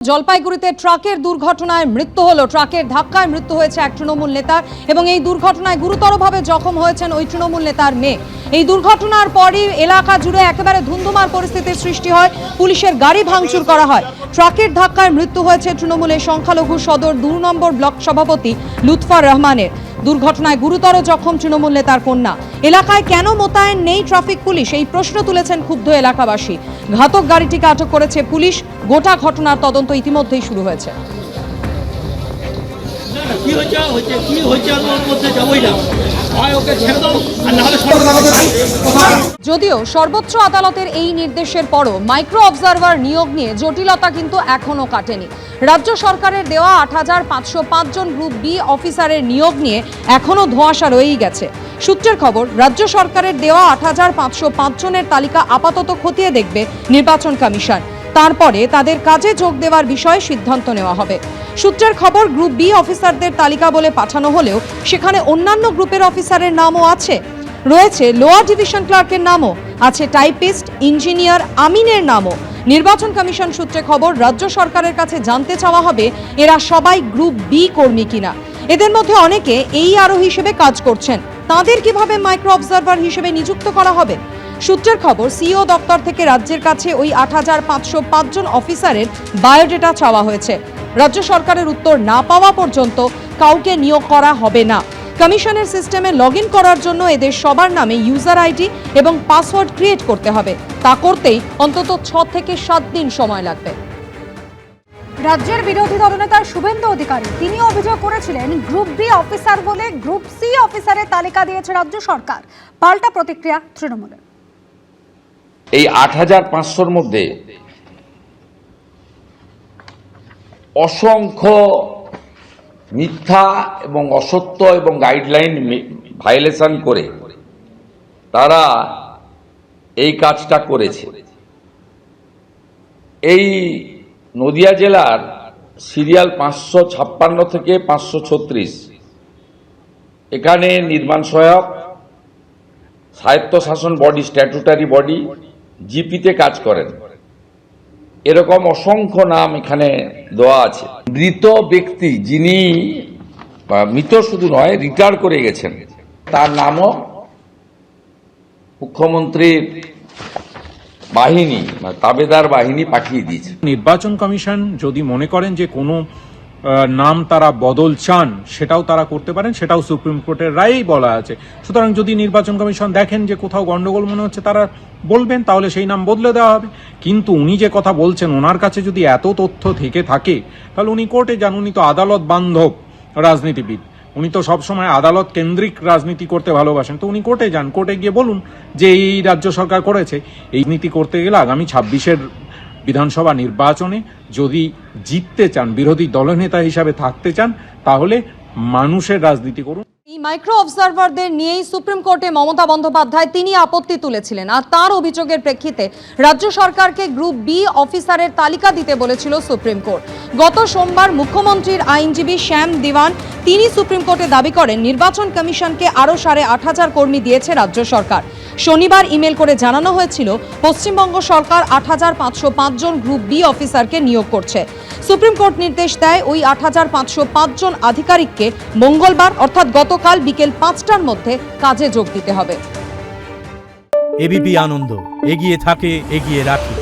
জলপাইগুড়িতে ট্রাকের দুর্ঘটনায় মৃত্যু হলো। ট্রাকের ধাক্কায় মৃত্যু হয়েছে এক তৃণমূল নেতার এবং এই দুর্ঘটনায় গুরুতরভাবে জখম হয়েছেন ওই তৃণমূল নেতার মেয়ে। এই দুর্ঘটনার পরই এলাকা জুড়ে একেবারে ধুন্ধুমার পরিস্থিতির সৃষ্টি হয়। পুলিশের গাড়ি ভাঙচুর করা হয়। ট্রাকের ধাক্কায় মৃত্যু হয়েছে তৃণমূলের সংখ্যালঘু সদর ২ নম্বর ব্লক সভাপতি লুৎফর রহমানের। দুর্ঘটনায় গুরুতর জখম তৃণমূল নেতার কন্যা। এলাকায় কেন মোতায়েন নেই ট্রাফিক পুলিশ, এই প্রশ্ন তুলেছেন ক্ষুব্ধ এলাকাবাসী। ঘাতক গাড়িটিকে আটক করেছে পুলিশ। গোটা ঘটনার তদন্ত ইতিমধ্যেই শুরু হয়েছে। যদিও সর্বোচ্চ আদালতের এই নির্দেশের পরও মাইক্রো অবজারভার নিয়োগ নিয়ে জটিলতা কিন্তু এখনো কাটেনি। রাজ্য সরকারের দেওয়া ৮৫০৫ জন গ্রুপ বি অফিসারের নিয়োগ নিয়ে এখনো ধোঁয়াশা রয়েই গেছে। সূত্রের খবর, রাজ্য সরকারের দেওয়া ৮৫০৫ জনের তালিকা আপাতত খতিয়ে দেখবে নির্বাচন কমিশন। তারপরে তাদের কাজে যোগ দেওয়ার বিষয়ে সিদ্ধান্ত নেওয়া হবে। সূত্রের খবর, গ্রুপ বি অফিসারদের তালিকা বলে পাঠানো হলেও সেখানে অন্যান্য গ্রুপের অফিসারের নামও আছে। রয়েছে লোয়ার ডিভিশন ক্লার্কের নামও, আছে টাইপিস্ট, ইঞ্জিনিয়ার, আমিনের নামও। নির্বাচন কমিশন সূত্রে খবর, রাজ্য সরকারের কাছে জানতে চাওয়া হবে এরা সবাই গ্রুপ বি কর্মী কিনা। এদের মধ্যে অনেকে এই আরও হিসেবে কাজ করছেন, তাদের কিভাবে মাইক্রো অবজারভার হিসেবে নিযুক্ত করা হবে। সূত্রের খবর, সিইও দপ্তর থেকে রাজ্যের কাছে ওই ৮৫০৫ জন অফিসারের বায়োডেটা চাওয়া হয়েছে। রাজ্য সরকারের উত্তর না পাওয়া পর্যন্ত কাউকে নিয়োগ করা হবে না। কমিশনের সিস্টেমে লগ ইন করার জন্য এদের সবার নামে ইউজার আইডি এবং পাসওয়ার্ড ক্রিয়েট করতে হবে। তা করতেই অন্তত ৬ থেকে ৭ দিন সময় লাগবে। রাজ্যের বিরোধী দলনেতা শুভেন্দু অধিকারী তিনি অভিযোগ করেছিলেন গ্রুপ বি অফিসার বলে গ্রুপ সি অফিসারের তালিকা দিয়েছে রাজ্য সরকার। পাল্টা প্রতিক্রিয়া তৃণমূলের। এই ৮৫০০-র মধ্যে অসংখ্য মিথ্যা এবং অসত্য এবং গাইডলাইন ভায়োলেশন করে তারা এই কাজটা করেছে। এই নদিয়া জেলার সিরিয়াল ৫৫৬ থেকে ৫৩৬, এখানে নির্মাণ সহায়ক, স্বায়ত্তশাসন বডি, স্ট্যাটুটারি বডি, জিপিতে কাজ করেন। এরকম অসংখ্য নাম এখানে দেওয়া আছে। মৃত ব্যক্তি যিনি, মৃত শুধু নয়, রিটায়ার করে গেছেন, তার নামও মুখ্যমন্ত্রীর বাহিনী, তাবেদার বাহিনী পাঠিয়ে দিয়েছে। নির্বাচন কমিশন যদি মনে করেন যে কোনো নাম তারা বদল চান, সেটাও তারা করতে পারেন, সেটাও সুপ্রিম কোর্টের রায়েই বলা আছে। সুতরাং যদি নির্বাচন কমিশন দেখেন যে কোথাও গন্ডগোল মনে হচ্ছে, তারা বলবেন, তাহলে সেই নাম বদলে দেওয়া হবে। কিন্তু উনি যে কথা বলছেন, ওনার কাছে যদি এত তথ্য থেকে থাকে, তাহলে উনি কোর্টে যান। উনি তো আদালত বান্ধব রাজনীতিবিদ, উনি তো সবসময় আদালত কেন্দ্রিক রাজনীতি করতে ভালোবাসেন। তো উনি কোর্টে যান, কোর্টে গিয়ে বলুন যে এই রাজ্য সরকার করেছে। এই নীতি করতে গেলে আগামী ২৬-এর বিধানসভা নির্বাচনে যদি জিততে চান, বিরোধী দলনেতা হিসাবে থাকতে চান, তাহলে মানুষের রাজনীতি করুন। এই মাইক্রো অবজারভারদের নিয়েই সুপ্রিম কোর্টে মমতা বন্দ্যোপাধ্যায় তিনি আপত্তি তুলেছিলেন। আর তার অভিযোগের প্রেক্ষিতে রাজ্য সরকারকে গ্রুপ বি অফিসারের তালিকা দিতে বলেছিল সুপ্রিম কোর্ট। গত সোমবার মুখ্যমন্ত্রীর আইনজীবী শ্যাম দিওয়ান তিনি সুপ্রিম কোর্টে দাবি করেন নির্বাচন কমিশনকে আরও ৮৫০০ কর্মী দিয়েছে রাজ্য সরকার। শনিবার ইমেল করে জানানো হয়েছিল পশ্চিমবঙ্গ সরকার ৮৫০৫ জন গ্রুপ বি অফিসারকে নিয়োগ করছে। সুপ্রিম কোর্ট নির্দেশ দেয় ওই ৮৫০৫ জন আধিকারিককে মঙ্গলবার অর্থাৎ গতকাল বিকেল ৫টার মধ্যে কাজে যোগ দিতে হবে। এবিপি আনন্দ, এগিয়ে থাকে, এগিয়ে রাখে।